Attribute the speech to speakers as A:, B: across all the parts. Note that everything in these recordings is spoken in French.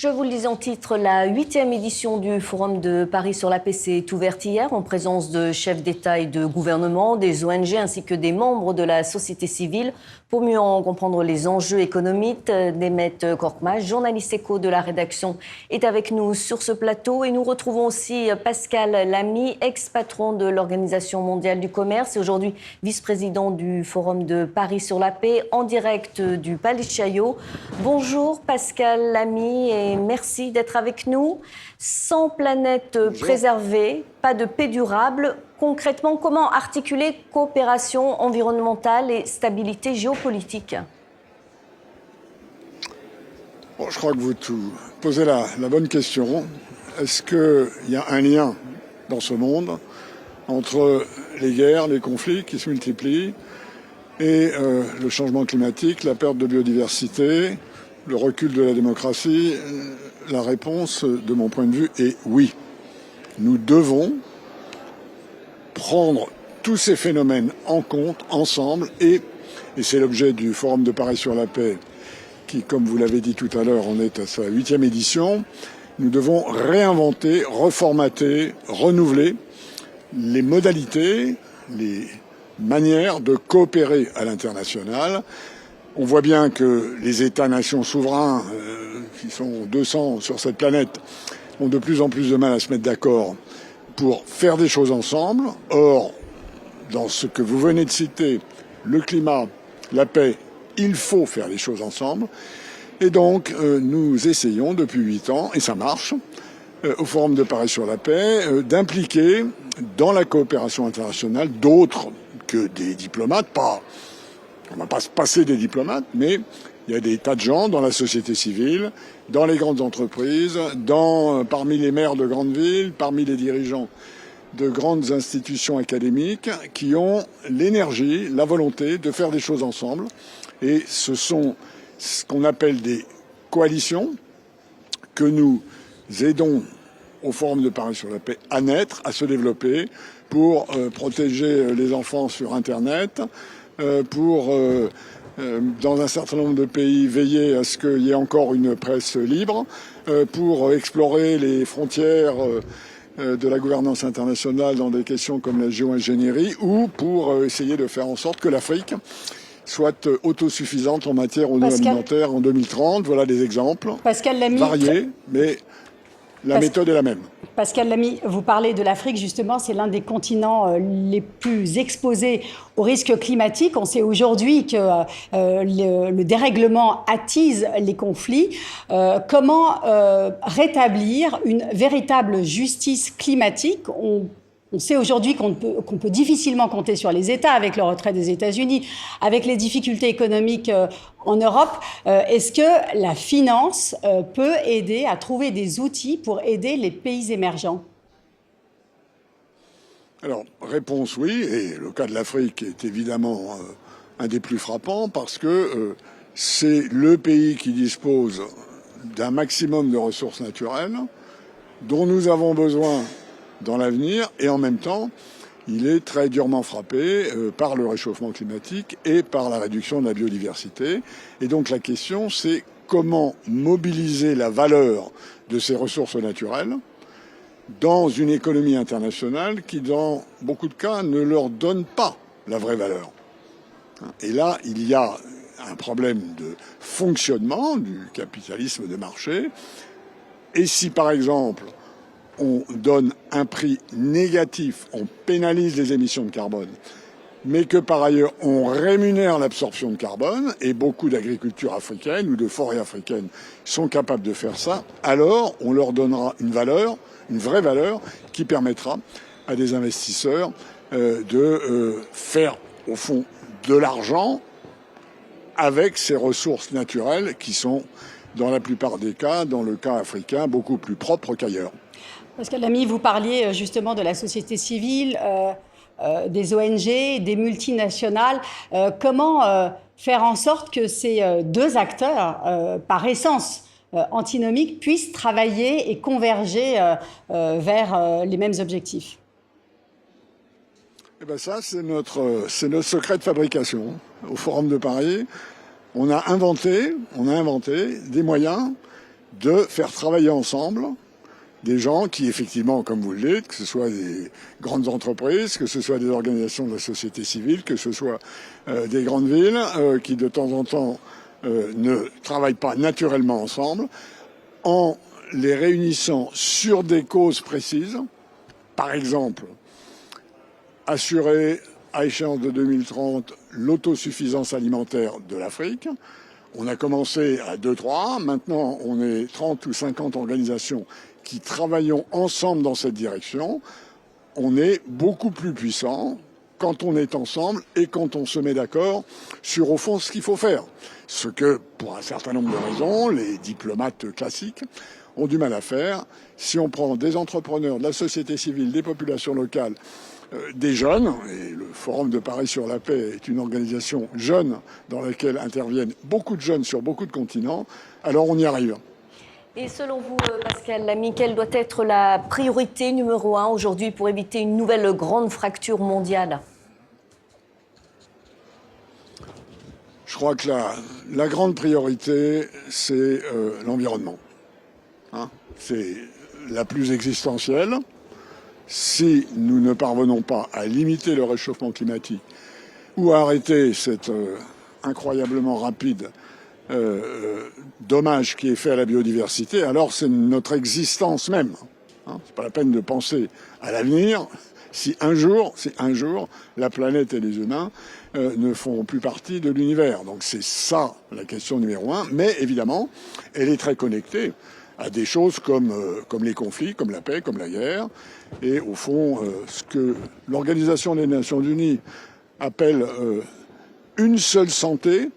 A: Je vous le disais en titre, la 8e édition du Forum de Paris sur la paix s'est ouverte hier en présence de chefs d'État et de gouvernement, des ONG ainsi que des membres de la société civile. Pour mieux en comprendre les enjeux économiques, Demet Korkmaz, journaliste éco de la rédaction, est avec nous sur ce plateau. Et nous retrouvons aussi Pascal Lamy, ex-patron de l'Organisation mondiale du commerce et aujourd'hui vice-président du Forum de Paris sur la paix, en direct du Palais de Chaillot. Bonjour Pascal Lamy et merci d'être avec nous. Sans planète préservée, pas de paix durable. Concrètement, comment articuler coopération environnementale et stabilité géopolitique ?
B: Bon, je crois que vous posez la bonne question. Est-ce qu'il y a un lien dans ce monde entre les guerres, les conflits qui se multiplient et le changement climatique, la perte de biodiversité, le recul de la démocratie? La réponse, de mon point de vue, est oui. Nous devons prendre tous ces phénomènes en compte ensemble et c'est l'objet du Forum de Paris sur la paix qui, comme vous l'avez dit tout à l'heure, en est à sa 8e édition. Nous devons réinventer, reformater, renouveler les modalités, les manières de coopérer à l'international. On voit bien que les États-nations souverains, qui sont 200 sur cette planète, ont de plus en plus de mal à se mettre d'accord pour faire des choses ensemble. Or, dans ce que vous venez de citer, le climat, la paix, il faut faire les choses ensemble. Et donc, nous essayons depuis 8 ans, et ça marche, au Forum de Paris sur la paix, d'impliquer dans la coopération internationale d'autres que des diplomates. On ne va pas se passer des diplomates, mais il y a des tas de gens dans la société civile, dans les grandes entreprises, parmi les maires de grandes villes, parmi les dirigeants de grandes institutions académiques qui ont l'énergie, la volonté de faire des choses ensemble. Et ce sont ce qu'on appelle des coalitions que nous aidons au Forum de Paris sur la paix à naître, à se développer pour protéger les enfants sur Internet, pour, dans un certain nombre de pays, veiller à ce qu'il y ait encore une presse libre, pour explorer les frontières de la gouvernance internationale dans des questions comme la géo-ingénierie, ou pour essayer de faire en sorte que l'Afrique soit autosuffisante en matière alimentaire en 2030. Voilà des exemples variés, mais la méthode est la même.
C: Pascal Lamy, vous parlez de l'Afrique, justement, c'est l'un des continents les plus exposés aux risques climatiques. On sait aujourd'hui que le dérèglement attise les conflits. Comment rétablir une véritable justice climatique ? On sait aujourd'hui qu'on peut difficilement compter sur les États avec le retrait des États-Unis, avec les difficultés économiques en Europe. Est-ce que la finance peut aider à trouver des outils pour aider les pays émergents ?
B: Alors, réponse oui, et le cas de l'Afrique est évidemment un des plus frappants parce que c'est le pays qui dispose d'un maximum de ressources naturelles dont nous avons besoin dans l'avenir, et en même temps, il est très durement frappé par le réchauffement climatique et par la réduction de la biodiversité. Et donc la question, c'est comment mobiliser la valeur de ces ressources naturelles dans une économie internationale qui, dans beaucoup de cas, ne leur donne pas la vraie valeur. Et là, il y a un problème de fonctionnement du capitalisme de marché. Et si, par exemple, on donne un prix négatif, on pénalise les émissions de carbone, mais que par ailleurs on rémunère l'absorption de carbone, et beaucoup d'agricultures africaines ou de forêts africaines sont capables de faire ça, alors on leur donnera une valeur, une vraie valeur, qui permettra à des investisseurs de faire au fond de l'argent avec ces ressources naturelles qui sont, dans la plupart des cas, dans le cas africain, beaucoup plus propres qu'ailleurs.
C: Pascal Lamy, vous parliez justement de la société civile, des ONG, des multinationales. Comment faire en sorte que ces deux acteurs, par essence antinomiques, puissent travailler et converger vers les mêmes objectifs ?
B: Eh bien ça, c'est notre secret de fabrication. Au Forum de Paris, on a inventé des moyens de faire travailler ensemble des gens qui, effectivement, comme vous le dites, que ce soit des grandes entreprises, que ce soit des organisations de la société civile, que ce soit des grandes villes, qui de temps en temps ne travaillent pas naturellement ensemble, en les réunissant sur des causes précises. Par exemple, assurer à échéance de 2030 l'autosuffisance alimentaire de l'Afrique. On a commencé à 2-3, maintenant on est 30 ou 50 organisations qui travaillons ensemble dans cette direction. On est beaucoup plus puissant quand on est ensemble et quand on se met d'accord sur, au fond, ce qu'il faut faire. Ce que, pour un certain nombre de raisons, les diplomates classiques ont du mal à faire. Si on prend des entrepreneurs, de la société civile, des populations locales, des jeunes, et le Forum de Paris sur la paix est une organisation jeune dans laquelle interviennent beaucoup de jeunes sur beaucoup de continents, alors on y arrive.
A: Et selon vous, Pascal Lamy, quelle doit être la priorité numéro 1 aujourd'hui pour éviter une nouvelle grande fracture mondiale?
B: Je crois que la grande priorité, c'est l'environnement. C'est la plus existentielle. Si nous ne parvenons pas à limiter le réchauffement climatique ou à arrêter cet incroyablement rapide dommage qui est fait à la biodiversité, alors c'est notre existence même. C'est pas la peine de penser à l'avenir si un jour, la planète et les humains ne font plus partie de l'univers. Donc c'est ça la question numéro 1. Mais évidemment, elle est très connectée à des choses comme les conflits, comme la paix, comme la guerre. Et au fond, ce que l'Organisation des Nations Unies appelle une seule santé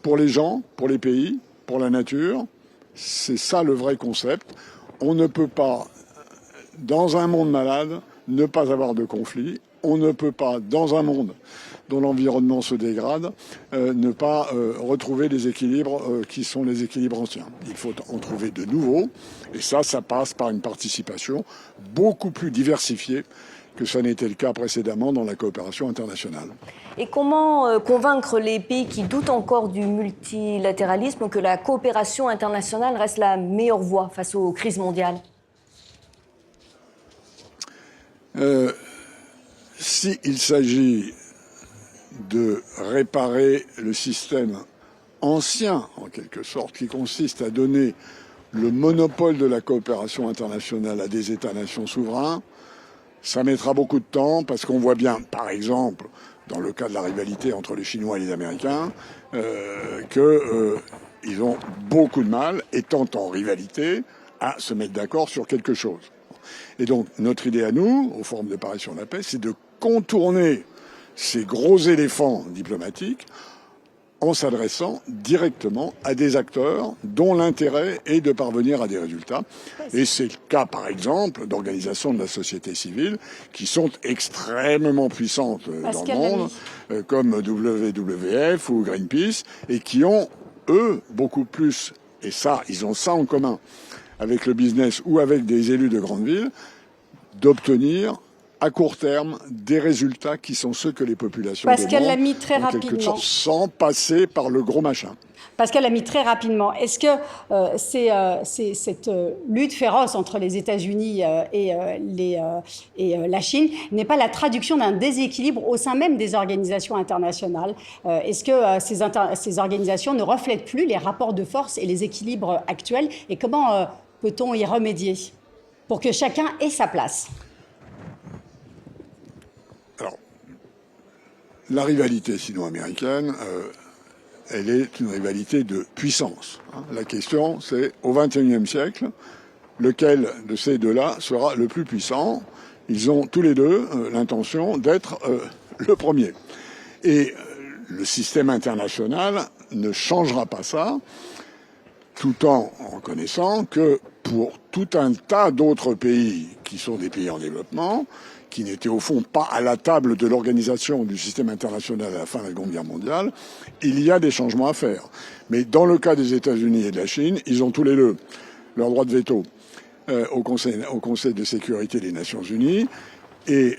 B: pour les gens, pour les pays, pour la nature, c'est ça le vrai concept. On ne peut pas, dans un monde malade, ne pas avoir de conflit. On ne peut pas, dans un monde dont l'environnement se dégrade, ne pas retrouver des équilibres qui sont les équilibres anciens. Il faut en trouver de nouveaux, et ça passe par une participation beaucoup plus diversifiée que ça n'était le cas précédemment dans la coopération internationale.
A: Et comment convaincre les pays qui doutent encore du multilatéralisme que la coopération internationale reste la meilleure voie face aux crises mondiales?
B: S'il s'agit de réparer le système ancien, en quelque sorte, qui consiste à donner le monopole de la coopération internationale à des États-nations souverains, ça mettra beaucoup de temps parce qu'on voit bien, par exemple, dans le cas de la rivalité entre les Chinois et les Américains, qu'ils ont beaucoup de mal, étant en rivalité, à se mettre d'accord sur quelque chose. Et donc, notre idée à nous, au Forum de Paris sur la paix, c'est de contourner ces gros éléphants diplomatiques en s'adressant directement à des acteurs dont l'intérêt est de parvenir à des résultats. Et c'est le cas, par exemple, d'organisations de la société civile qui sont extrêmement puissantes dans le monde, comme WWF ou Greenpeace, et qui ont, eux, beaucoup plus, et ça, ils ont ça en commun avec le business ou avec des élus de grandes villes, d'obtenir à court terme des résultats qui sont ceux que les populations
C: Pascal
B: demandent,
C: Lamy, très
B: en quelque
C: rapidement.
B: sorte, sans passer par le gros machin.
C: Pascal Lamy, très rapidement, est-ce que c'est cette lutte féroce entre les États-Unis et la Chine n'est pas la traduction d'un déséquilibre au sein même des organisations internationales? Est-ce que ces organisations ne reflètent plus les rapports de force et les équilibres actuels? Et comment peut-on y remédier pour que chacun ait sa place?
B: Alors, la rivalité sino-américaine, elle est une rivalité de puissance. La question, c'est, au XXIe siècle, lequel de ces deux-là sera le plus puissant? Ils ont tous les deux l'intention d'être le premier. Et le système international ne changera pas ça, tout en reconnaissant que pour tout un tas d'autres pays qui sont des pays en développement, qui n'étaient au fond pas à la table de l'organisation du système international à la fin de la Seconde Guerre mondiale, il y a des changements à faire. Mais dans le cas des États-Unis et de la Chine, ils ont tous les deux leur droit de veto au Conseil de sécurité des Nations Unies, et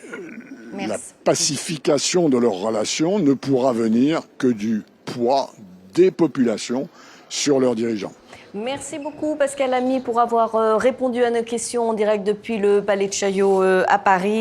B: la pacification de leurs relations ne pourra venir que du poids des populations sur leurs dirigeants.
A: Merci beaucoup Pascal Lamy pour avoir répondu à nos questions en direct depuis le Palais de Chaillot à Paris.